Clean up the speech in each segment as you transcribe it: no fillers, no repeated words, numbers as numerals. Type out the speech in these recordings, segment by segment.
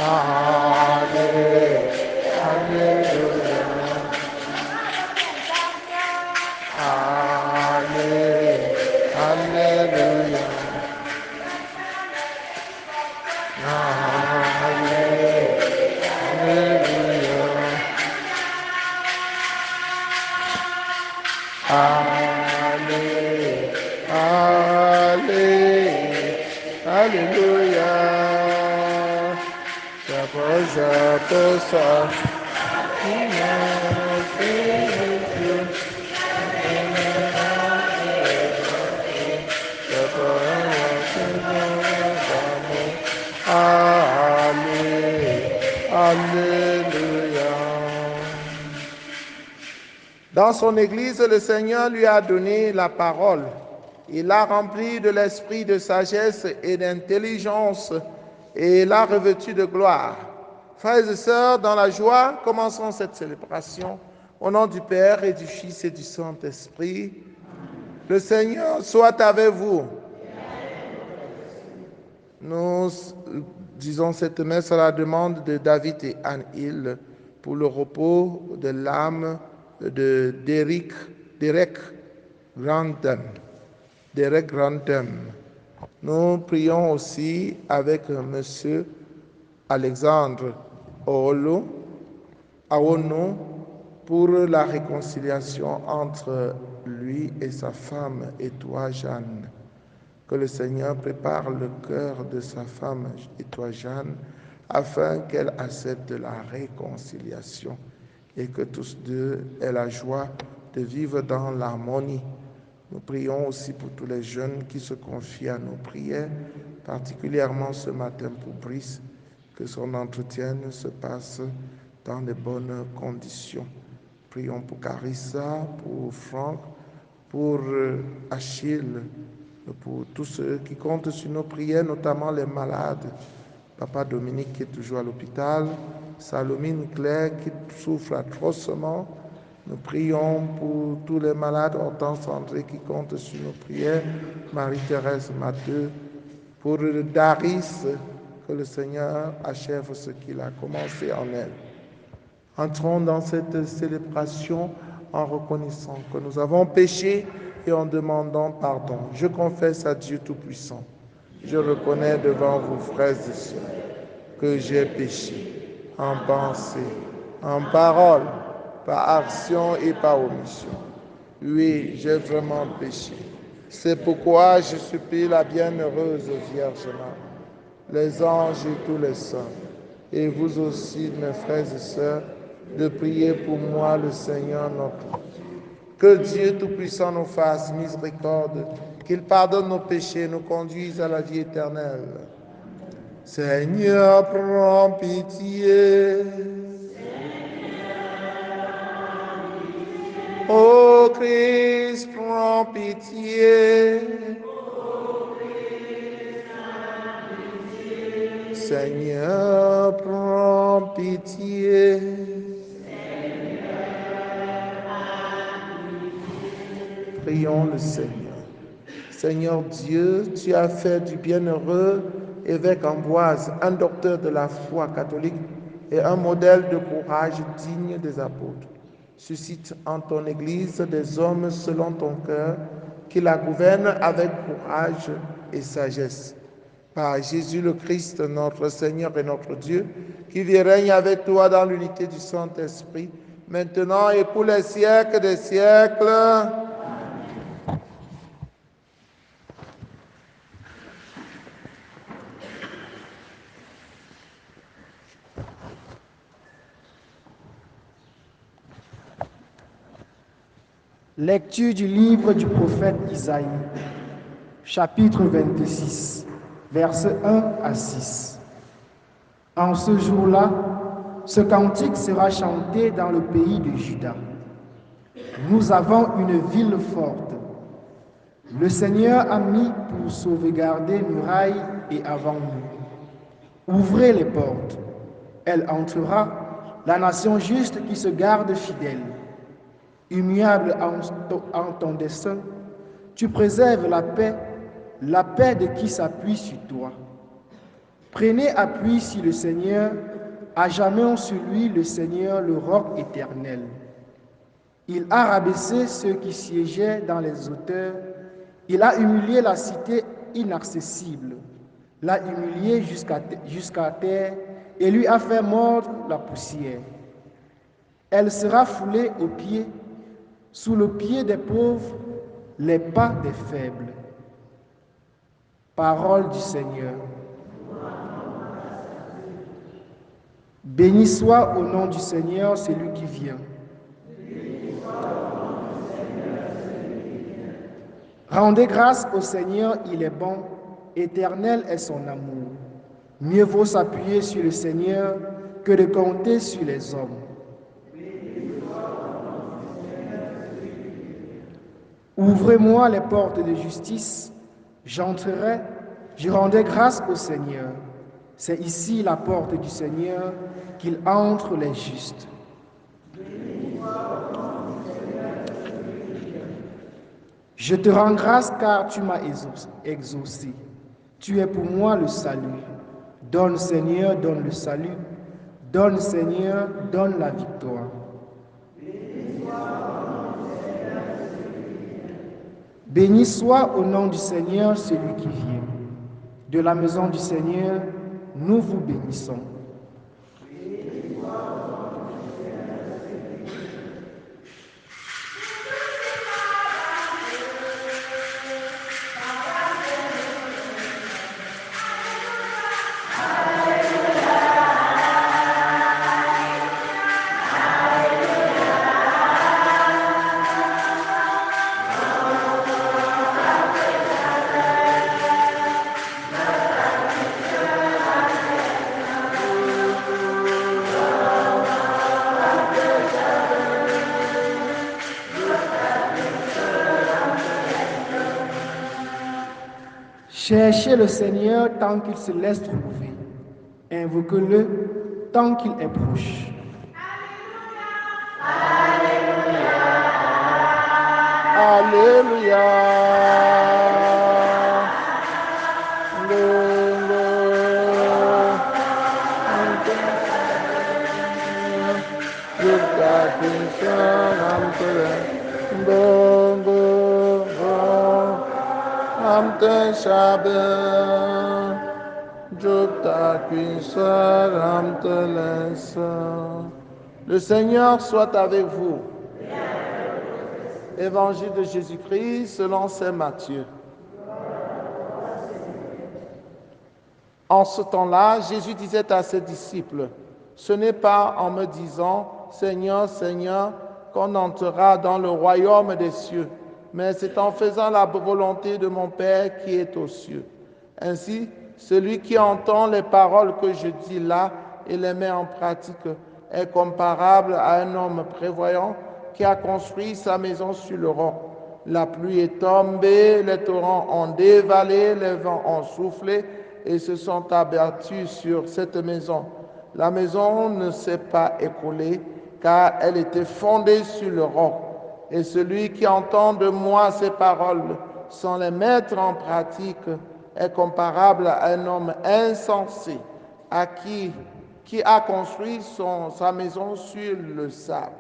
Alléluia. Alléluia. Alléluia. Alléluia. Alléluia. Dans son Église, le Seigneur lui a donné la parole. Il l'a rempli de l'esprit de sagesse et d'intelligence et l'a revêtu de gloire. Frères et sœurs, dans la joie, commençons cette célébration au nom du Père et du Fils et du Saint-Esprit. Le Seigneur soit avec vous. Nous disons cette messe à la demande de David et Anne Hill pour le repos de l'âme de Derek Grantham. Nous prions aussi avec Monsieur Alexandre Aono pour la réconciliation entre lui et sa femme et toi, Jeanne. Que le Seigneur prépare le cœur de sa femme et toi, Jeanne, afin qu'elle accepte la réconciliation et que tous deux aient la joie de vivre dans l'harmonie. Nous prions aussi pour tous les jeunes qui se confient à nos prières, particulièrement ce matin pour Brice, que son entretien se passe dans de bonnes conditions. Prions pour Carissa, pour Franck, pour Achille, pour tous ceux qui comptent sur nos prières, notamment les malades. Papa Dominique qui est toujours à l'hôpital, Salomine Claire qui souffre atrocement. Nous prions pour tous les malades, Hortense André qui compte sur nos prières, Marie-Thérèse Matteux, pour Daris, que le Seigneur achève ce qu'il a commencé en elle. Entrons dans cette célébration en reconnaissant que nous avons péché et en demandant pardon. Je confesse à Dieu Tout-Puissant. Je reconnais devant vous, frères et sœurs, que j'ai péché en pensée, en parole, par action et par omission. Oui, j'ai vraiment péché. C'est pourquoi je supplie la bienheureuse Vierge Marie, les anges et tous les saints, et vous aussi, mes frères et sœurs, de prier pour moi, le Seigneur notre Dieu. Que Dieu Tout-Puissant nous fasse miséricorde, qu'il pardonne nos péchés et nous conduise à la vie éternelle. Seigneur, prends pitié. Ô Christ, prends pitié. Seigneur, prends pitié. Prions le Seigneur. Seigneur Dieu, tu as fait du bienheureux évêque Ambroise un docteur de la foi catholique et un modèle de courage digne des apôtres. Suscite en ton Église des hommes selon ton cœur qui la gouvernent avec courage et sagesse. Par Jésus le Christ, notre Seigneur et notre Dieu, qui vit et règne avec toi dans l'unité du Saint-Esprit, maintenant et pour les siècles des siècles. Lecture du livre du prophète Isaïe, chapitre 26, versets 1 à 6. En ce jour-là, ce cantique sera chanté dans le pays de Juda. Nous avons une ville forte. Le Seigneur a mis pour sauvegarder murailles et avant nous. Ouvrez les portes. Elle entrera, la nation juste qui se garde fidèle. Immuable en ton dessein, tu préserves la paix de qui s'appuie sur toi. Prenez appui sur le Seigneur, à jamais sur lui le Seigneur, le roc éternel. Il a rabaissé ceux qui siégeaient dans les hauteurs, il a humilié la cité inaccessible, l'a humilié jusqu'à terre et lui a fait mordre la poussière. Elle sera foulée aux pieds, sous le pied des pauvres, les pas des faibles. Parole du Seigneur. Béni soit au nom du Seigneur celui qui vient. Rendez grâce au Seigneur, il est bon, éternel est son amour. Mieux vaut s'appuyer sur le Seigneur que de compter sur les hommes. Ouvrez-moi les portes de justice, j'entrerai, je rendrai grâce au Seigneur. C'est ici la porte du Seigneur, qu'il entre les justes. Je te rends grâce car tu m'as exaucé. Tu es pour moi le salut. Donne Seigneur, donne le salut. Donne Seigneur, donne la victoire. Béni soit au nom du Seigneur celui qui vient. De la maison du Seigneur, nous vous bénissons. Cherchez le Seigneur tant qu'il se laisse trouver. Invoquez-le tant qu'il est proche. Alléluia. Le Seigneur soit avec vous. Évangile de Jésus-Christ selon saint Matthieu. En ce temps-là, Jésus disait à ses disciples, « Ce n'est pas en me disant, Seigneur, Seigneur, qu'on entrera dans le royaume des cieux, mais c'est en faisant la volonté de mon Père qui est aux cieux. Ainsi, celui qui entend les paroles que je dis là et les met en pratique est comparable à un homme prévoyant qui a construit sa maison sur le roc. La pluie est tombée, les torrents ont dévalé, les vents ont soufflé et se sont abattus sur cette maison. La maison ne s'est pas écroulée car elle était fondée sur le roc. Et celui qui entend de moi ces paroles sans les mettre en pratique est comparable à un homme insensé qui a construit sa maison sur le sable.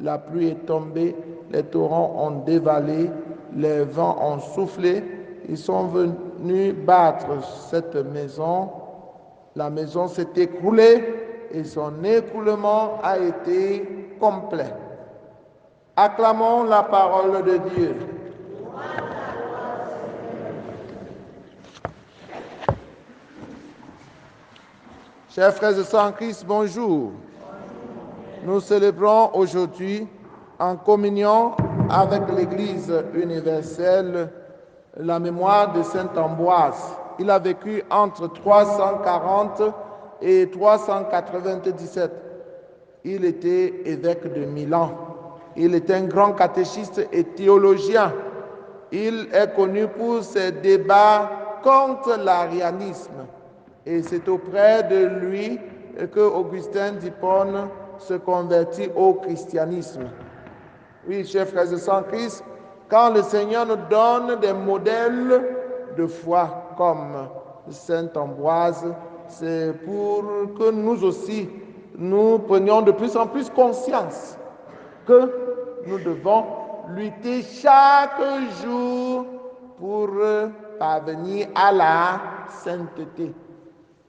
La pluie est tombée, les torrents ont dévalé, les vents ont soufflé, ils sont venus battre cette maison. La maison s'est écroulée et son écroulement a été complet. Acclamons la parole de Dieu. Chers frères et sœurs en Christ, bonjour. Nous célébrons aujourd'hui en communion avec l'Église universelle la mémoire de saint Ambroise. Il a vécu entre 340 et 397. Il était évêque de Milan. Il est un grand catéchiste et théologien. Il est connu pour ses débats contre l'arianisme. Et c'est auprès de lui que Augustin d'Hippone se convertit au christianisme. Oui, chers frères et sœurs en Christ, quand le Seigneur nous donne des modèles de foi comme saint Ambroise, c'est pour que nous aussi, nous prenions de plus en plus conscience que nous devons lutter chaque jour pour parvenir à la sainteté.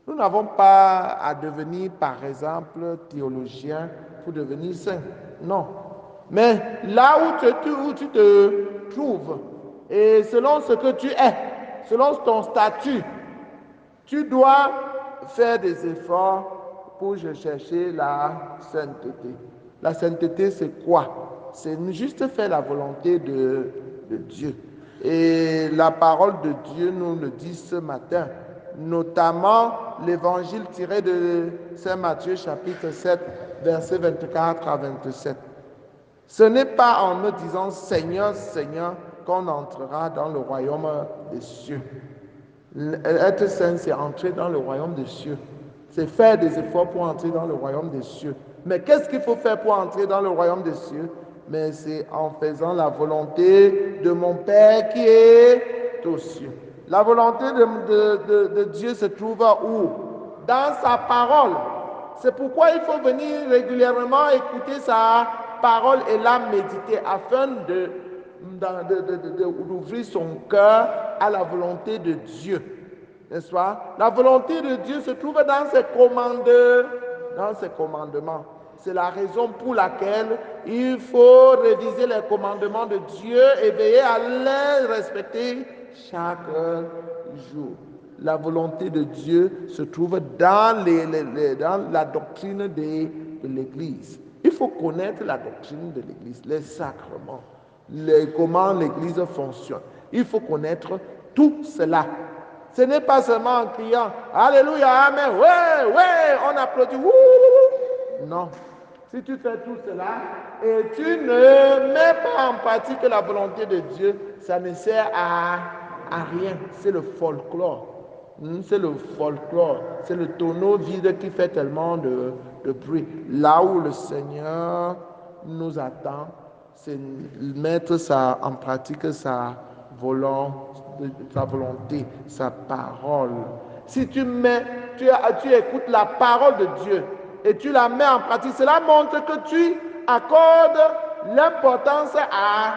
Nous n'avons pas à devenir, par exemple, théologien pour devenir saint. Non. Mais là où tu te trouves, et selon ce que tu es, selon ton statut, tu dois faire des efforts pour chercher la sainteté. La sainteté, c'est quoi? C'est juste faire la volonté de Dieu. Et la parole de Dieu nous le dit ce matin, notamment l'évangile tiré de Saint Matthieu chapitre 7, versets 24 à 27. Ce n'est pas en me disant Seigneur, Seigneur qu'on entrera dans le royaume des cieux. Être saint, c'est entrer dans le royaume des cieux. C'est faire des efforts pour entrer dans le royaume des cieux. Mais qu'est-ce qu'il faut faire pour entrer dans le royaume des cieux? Mais c'est en faisant la volonté de mon Père qui est aux cieux. La volonté de Dieu se trouve où? Dans sa parole. C'est pourquoi il faut venir régulièrement écouter sa parole et la méditer afin d'ouvrir son cœur à la volonté de Dieu. N'est-ce pas? La volonté de Dieu se trouve dans ses commandements. C'est la raison pour laquelle il faut réviser les commandements de Dieu et veiller à les respecter chaque jour. La volonté de Dieu se trouve dans la doctrine de l'Église. Il faut connaître la doctrine de l'Église, les sacrements, comment l'Église fonctionne. Il faut connaître tout cela. Ce n'est pas seulement en criant « Alléluia, Amen, ouais, ouais », on applaudit, wouh. Non. Si tu fais tout cela et tu ne mets pas en pratique la volonté de Dieu, ça ne sert à rien. C'est le folklore. C'est le folklore. C'est le tonneau vide qui fait tellement de bruit. Là où le Seigneur nous attend, c'est mettre en pratique sa volonté, sa parole. Si tu écoutes la parole de Dieu et tu la mets en pratique, cela montre que tu accordes l'importance à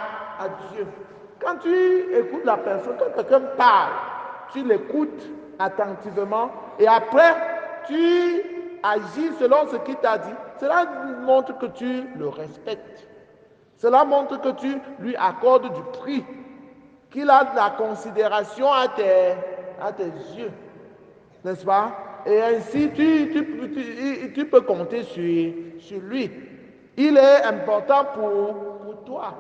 Dieu. Quand tu écoutes la personne, quand quelqu'un parle, tu l'écoutes attentivement et après tu agis selon ce qu'il t'a dit. Cela montre que tu le respectes. Cela montre que tu lui accordes du prix, qu'il a de la considération à tes yeux, n'est-ce pas? Et ainsi, tu peux compter sur lui. Il est important pour toi.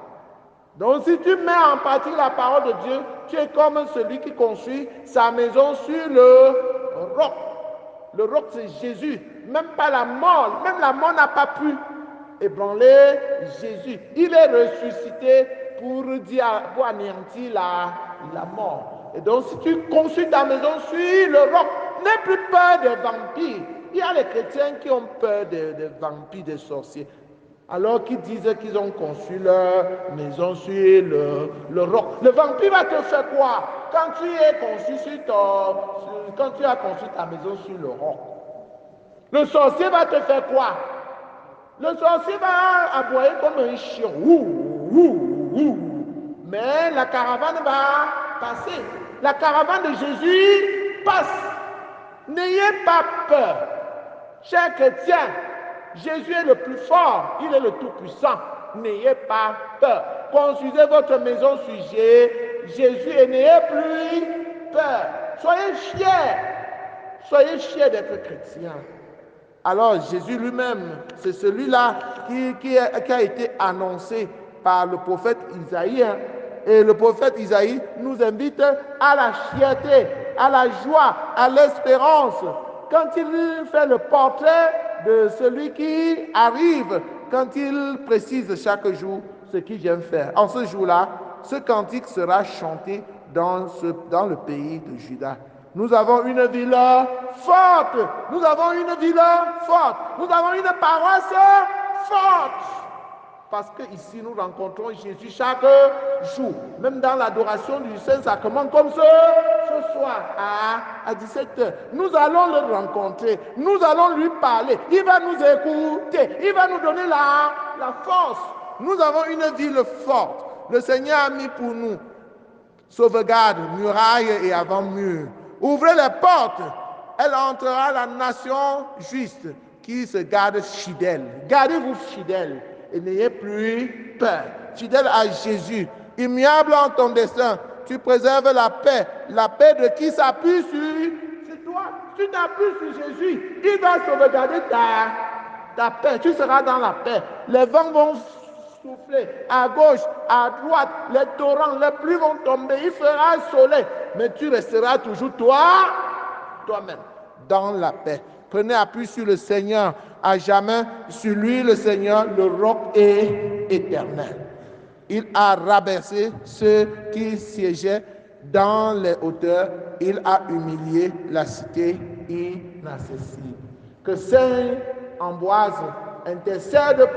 Donc, si tu mets en pratique la parole de Dieu, tu es comme celui qui construit sa maison sur le roc. Le roc, c'est Jésus. Même pas la mort. Même la mort n'a pas pu ébranler Jésus. Il est ressuscité pour anéantir la mort. Et donc, si tu construis ta maison sur le roc, n'aie plus peur des vampires. Il y a les chrétiens qui ont peur des vampires, des sorciers. Alors qu'ils disent qu'ils ont construit leur maison sur le roc. Le vampire va te faire quoi? Quand tu as construit ta maison sur le roc. Le sorcier va te faire quoi? Le sorcier va aboyer comme un chien. Mais la caravane va passer. La caravane de Jésus passe. N'ayez pas peur. Chers chrétiens, Jésus est le plus fort. Il est le tout-puissant. N'ayez pas peur. Construisez votre maison sur Jésus et n'ayez plus peur. Soyez fiers. Soyez fiers d'être chrétiens. Alors Jésus lui-même, c'est celui-là qui a été annoncé par le prophète Isaïe. Et le prophète Isaïe nous invite à la fierté, à la joie, à l'espérance. Quand il fait le portrait de celui qui arrive, quand il précise chaque jour ce qu'il vient faire. En ce jour-là, ce cantique sera chanté dans le pays de Juda. Nous avons une ville forte. Nous avons une ville forte. Nous avons une paroisse forte. parce qu'ici nous rencontrons Jésus chaque jour, même dans l'adoration du Saint-Sacrement, comme ce soir à 17h. Nous allons le rencontrer, nous allons lui parler, il va nous écouter, il va nous donner la force. Nous avons une ville forte. Le Seigneur a mis pour nous sauvegarde, muraille et avant-mur. Ouvrez les portes, elle entrera la nation juste qui se garde fidèle. Gardez-vous fidèle et n'ayez plus peur. Fidèle à Jésus, immuable en ton destin, tu préserves la paix de qui s'appuie sur toi. Tu t'appuies sur Jésus, il va sauvegarder ta paix. Tu seras dans la paix. Les vents vont souffler à gauche, à droite, les torrents, les pluies vont tomber, il fera soleil, mais tu resteras toujours toi-même, dans la paix. Prenez appui sur le Seigneur à jamais, sur lui le Seigneur, le roc est éternel. Il a rabaissé ceux qui siégeaient dans les hauteurs, il a humilié la cité inaccessible. Que Saint Ambroise intercède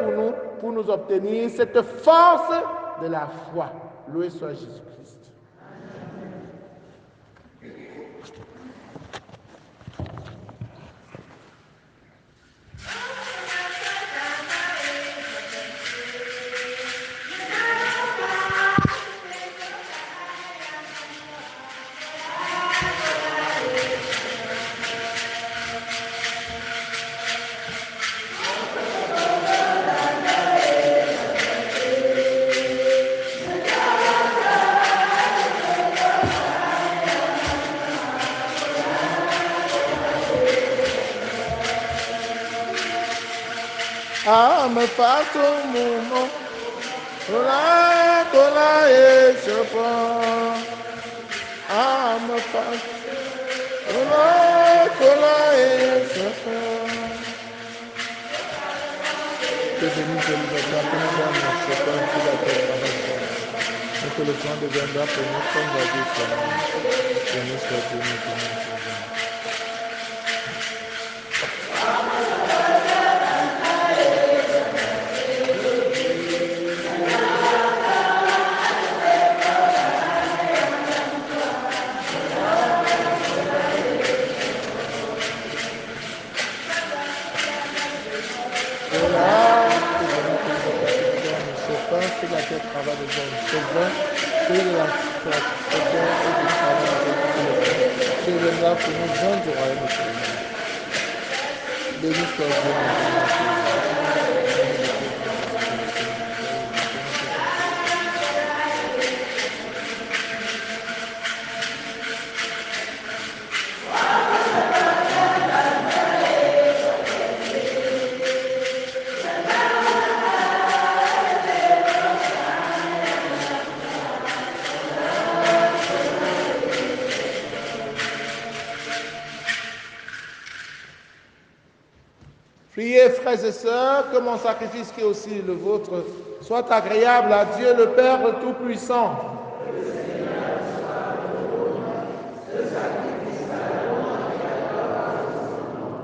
pour nous obtenir cette force de la foi. Loué soit Jésus-Christ. Ah, me fasse un moment, cola et je prends. Ah, me fasse, cola et je prends. Que béni soit le Seigneur, que nous sommes notre Seigneur, qui va te travailler. Et que le temps deviendra pour nous comme la vie pour nous. Béni soit Dieu, nous bénissons. Que la tête travaille de bon. C'est vrai que la satisfaction et du travail de Dieu viendra pour nous joindre du royaume de Seigneur. Béni soit Dieu. Priez, frères et sœurs, que mon sacrifice qui est aussi le vôtre soit agréable à Dieu le Père Tout-Puissant.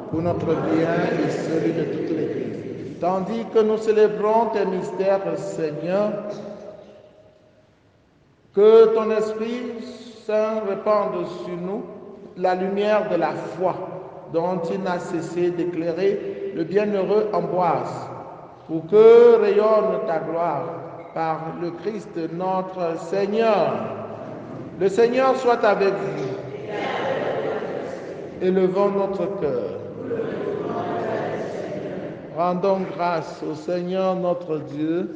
Pour notre bien et celui de toute l'Église. Tandis que nous célébrons tes mystères, Seigneur, que ton Esprit Saint répande sur nous la lumière de la foi dont il n'a cessé d'éclairer le bienheureux Ambroise, pour que rayonne ta gloire par le Christ notre Seigneur. Le Seigneur soit avec vous. Élevons notre cœur. Rendons grâce au Seigneur notre Dieu.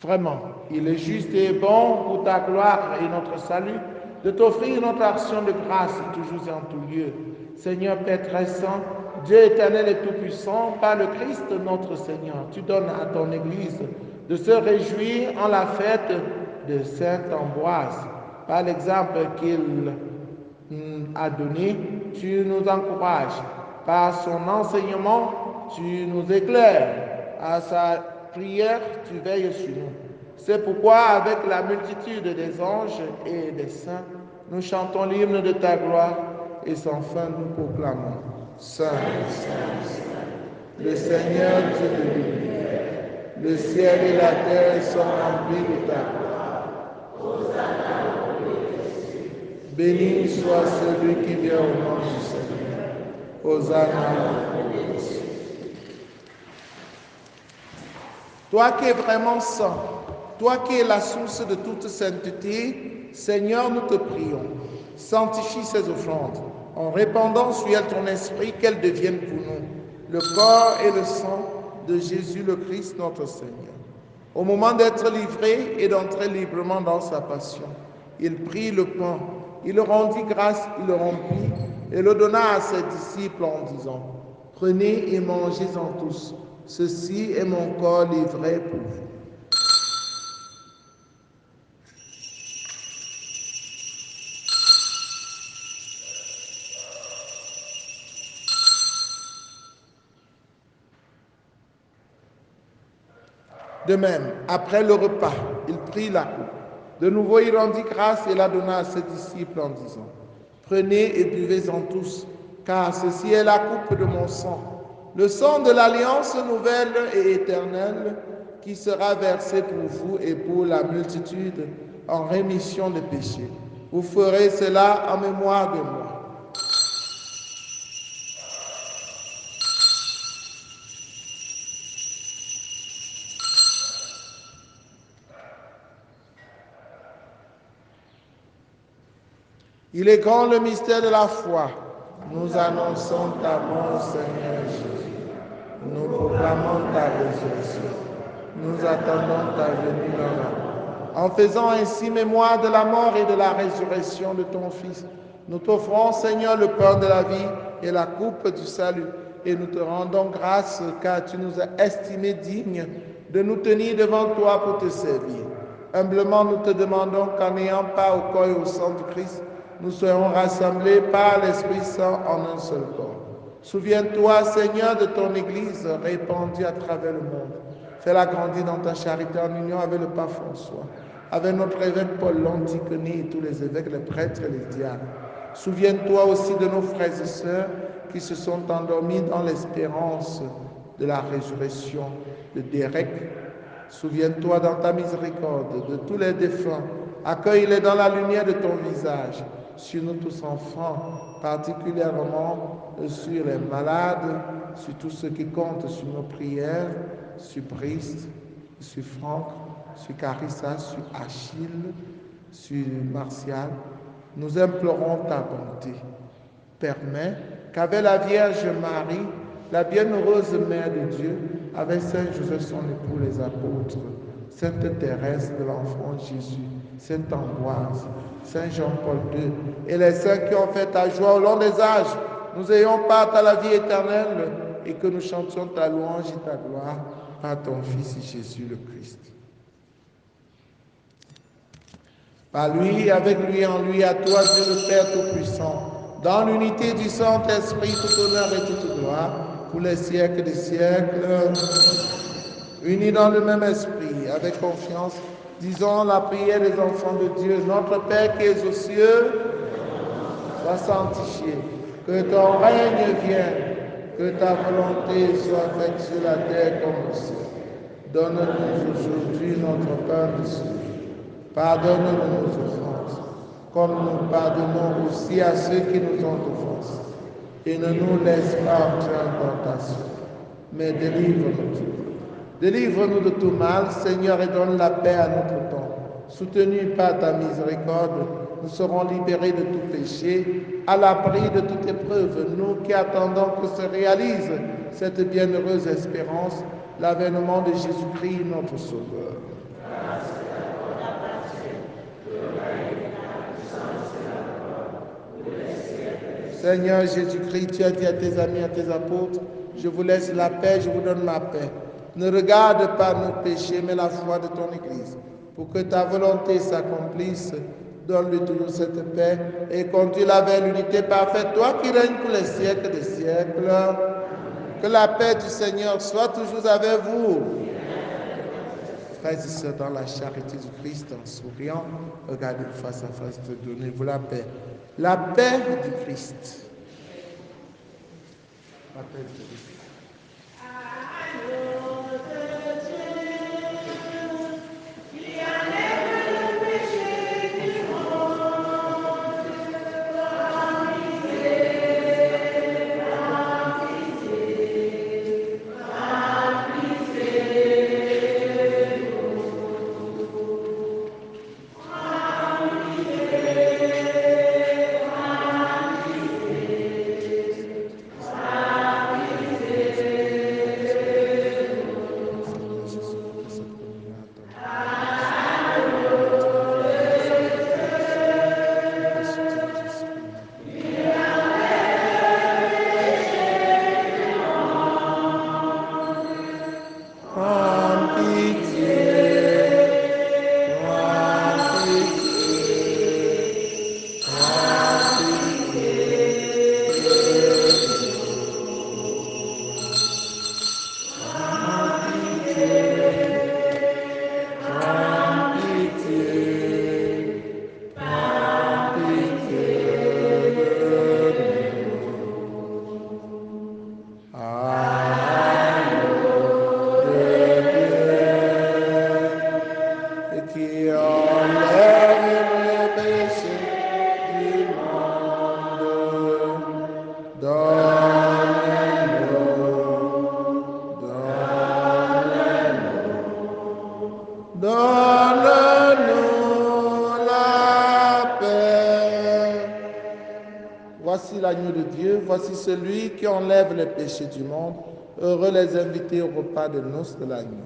Vraiment, il est juste et bon pour ta gloire et notre salut de t'offrir notre action de grâce toujours et en tout lieu. Seigneur Père très saint, Dieu éternel et tout-puissant, par le Christ notre Seigneur, tu donnes à ton Église de se réjouir en la fête de Saint Ambroise. Par l'exemple qu'il a donné, tu nous encourages. Par son enseignement, tu nous éclaires. À sa prière, tu veilles sur nous. C'est pourquoi, avec la multitude des anges et des saints, nous chantons l'hymne de ta gloire et sans fin nous proclamons. Saint, Saint, Saint, le Seigneur Dieu de l'univers. Le ciel et la terre sont remplis de ta gloire. Béni soit celui qui vient au nom du Seigneur. Hosanna. Toi qui es vraiment saint, toi qui es la source de toute sainteté, Seigneur, nous te prions. Sanctifie ces offrandes en répandant sur elles ton esprit, qu'elles deviennent pour nous le corps et le sang de Jésus le Christ, notre Seigneur. Au moment d'être livré et d'entrer librement dans sa passion, il prit le pain, il le rendit grâce, il le rompit et le donna à ses disciples en disant: Prenez et mangez-en tous. Ceci est mon corps livré pour vous. De même, après le repas, il prit la coupe. De nouveau, il rendit grâce et la donna à ses disciples en disant: Prenez et buvez-en tous, car ceci est la coupe de mon sang, le sang de l'alliance nouvelle et éternelle, qui sera versé pour vous et pour la multitude en rémission des péchés. Vous ferez cela en mémoire de moi. Il est grand le mystère de la foi. Nous annonçons ta mort, Seigneur Jésus. Nous proclamons ta résurrection. Nous attendons ta venue dans la mort. En faisant ainsi mémoire de la mort et de la résurrection de ton Fils, nous t'offrons, Seigneur, le pain de la vie et la coupe du salut. Et nous te rendons grâce car tu nous as estimés dignes de nous tenir devant toi pour te servir. Humblement, nous te demandons qu'en n'ayant pas au corps et au sang du Christ, nous soyons rassemblés par l'Esprit Saint en un seul corps. Souviens-toi, Seigneur, de ton Église répandue à travers le monde. Fais-la grandir dans ta charité en union avec le pape François, avec notre évêque Paul Lanticoni et tous les évêques, les prêtres et les diacres. Souviens-toi aussi de nos frères et sœurs qui se sont endormis dans l'espérance de la résurrection de Derek. Souviens-toi dans ta miséricorde de tous les défunts. Accueille-les dans la lumière de ton visage. Sur nous tous enfants, particulièrement sur les malades, sur tous ceux qui comptent sur nos prières, sur Brice, sur Franck, sur Carissa, sur Achille, sur Martial. Nous implorons ta bonté. Permets qu'avec la Vierge Marie, la bienheureuse Mère de Dieu, avec Saint Joseph son époux, les apôtres, Sainte Thérèse de l'Enfant Jésus, Sainte Ambroise, Saint Jean-Paul II et les saints qui ont fait ta joie au long des âges, nous ayons part à la vie éternelle et que nous chantions ta louange et ta gloire par ton Fils Jésus le Christ. Par lui, avec lui, en lui, à toi, Dieu le Père Tout-Puissant, dans l'unité du Saint-Esprit, tout honneur et toute gloire, pour les siècles des siècles, unis dans le même esprit, avec confiance, disons la prière des enfants de Dieu. Notre Père qui es aux cieux, sois sanctifié, que ton règne vienne, que ta volonté soit faite sur la terre comme au ciel. Donne-nous aujourd'hui notre pain de ce jour. Pardonne-nous nos offenses, comme nous pardonnons aussi à ceux qui nous ont offensés. Et ne nous laisse pas entrer en tentation, mais délivre-nous. Délivre-nous de tout mal, Seigneur, et donne la paix à notre temps. Soutenus par ta miséricorde, nous serons libérés de tout péché, à l'abri de toute épreuve, nous qui attendons que se réalise cette bienheureuse espérance, l'avènement de Jésus-Christ, notre Sauveur. Seigneur Jésus-Christ, tu as dit à tes amis, à tes apôtres, je vous laisse la paix, je vous donne ma paix. Ne regarde pas nos péchés, mais la foi de ton Église. Pour que ta volonté s'accomplisse, donne-lui toujours cette paix et conduis-la vers l'unité parfaite, toi qui règnes pour les siècles des siècles. Que la paix du Seigneur soit toujours avec vous. Frères et sœurs, dans la charité du Christ, en souriant, regardez-vous face à face, donnez-vous la paix. La paix du Christ. La paix du Christ. Seigneur Jésus, que cette communion attendue. Prends pitié, prends pitié, prends et qui enlève les péchés du monde. Donne-nous la paix. Voici l'agneau de Dieu, voici celui qui enlève les péchés du monde. Heureux les invités au repas de noces de l'agneau.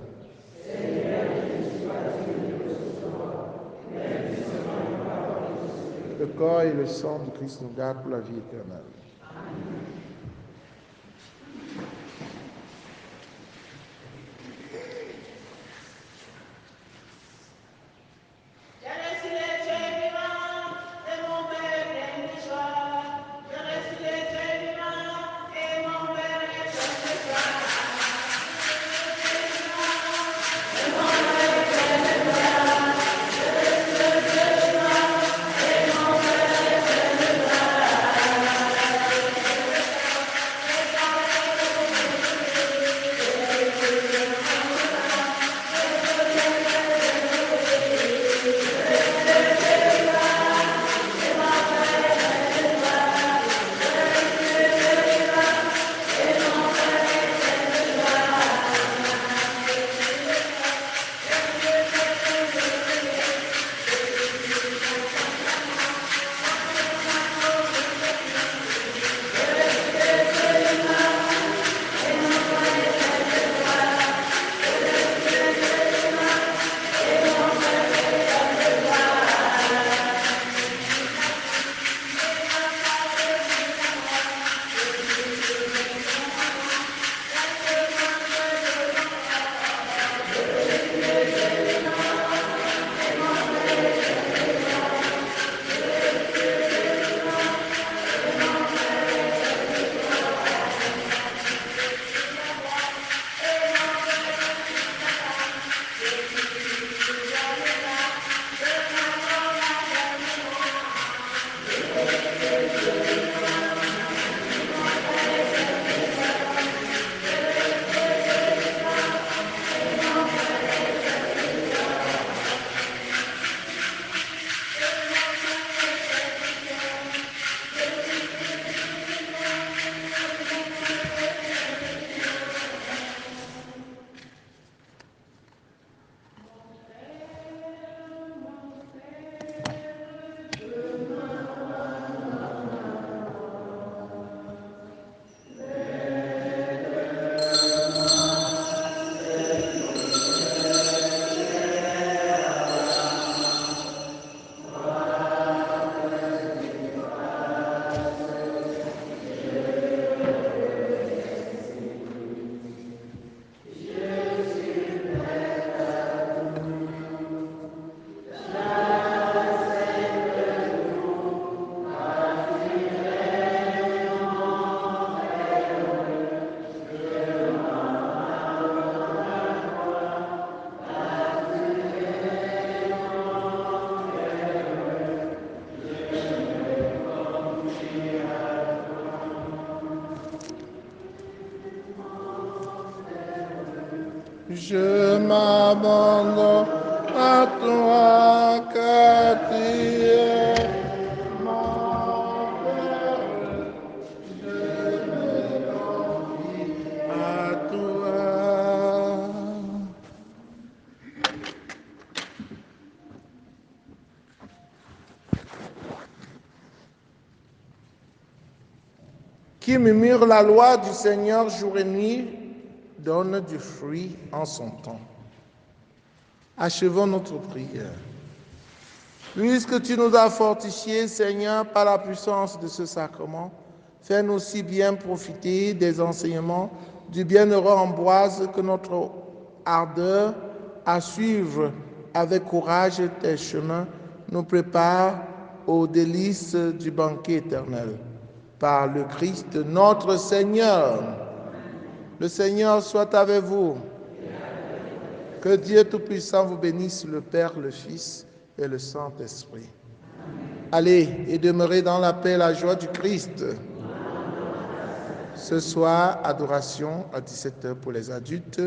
Le corps et le sang du Christ nous gardent pour la vie éternelle. Je m'abandonne à toi, car tu es mon Père. Je me confie à toi. Qui murmure la loi du Seigneur jour et nuit, donne du fruit en son temps. Achevons notre prière. Puisque tu nous as fortifiés, Seigneur, par la puissance de ce sacrement, fais-nous aussi bien profiter des enseignements du bienheureux Ambroise, que notre ardeur à suivre avec courage tes chemins nous prépare aux délices du banquet éternel. Par le Christ notre Seigneur. Le Seigneur soit avec vous. Que Dieu Tout-Puissant vous bénisse, le Père, le Fils et le Saint-Esprit. Allez et demeurez dans la paix et la joie du Christ. Ce soir, adoration à 17h pour les adultes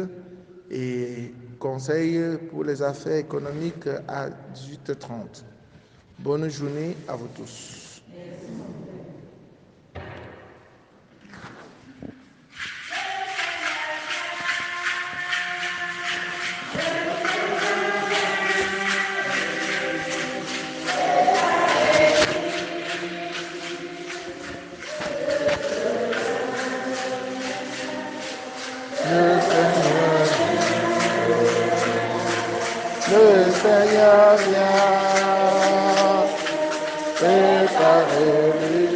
et conseil pour les affaires économiques à 18h30. Bonne journée à vous tous. Le Seigneur vient préparer